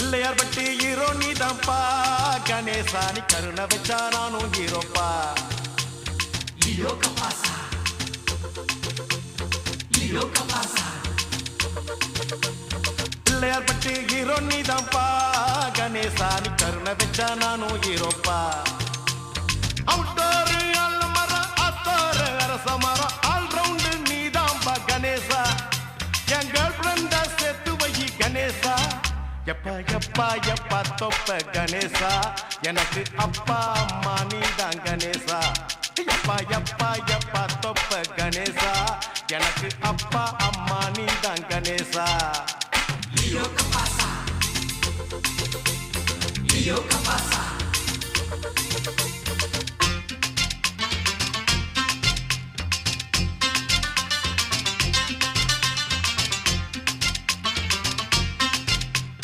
பிள்ளையார் பட்டி ஹீரோ நீதான்ப்பா கணேசா நீ கருணை வச்சா நானும் ஹீரோப்பா Io capasa Io capasa Pillaiyar பட்டி ஹீரோ நீதான்ப்பா கணேசா நீ கருணை வச்சா நானும் ஹீரோப்பா அவுட்டோரு அல்ல மரம் அத்தோரு அரச மரம் ஆல் ரவுண்டு நீதான்ப்பா கணேசா என் கேர்ள் ஃப்ரெண்டா சேர்த்து வை கணேசா எப்பா எப்பா எப்பா தொப்ப கணேசா எனக்கு அப்பா அம்மா நீதான் கணேசா எப்பா எப்பா எப்பா தொப்ப கணேசா எனக்கு அப்பா அம்மா நீதான் Ganesha Io capasa Io capasa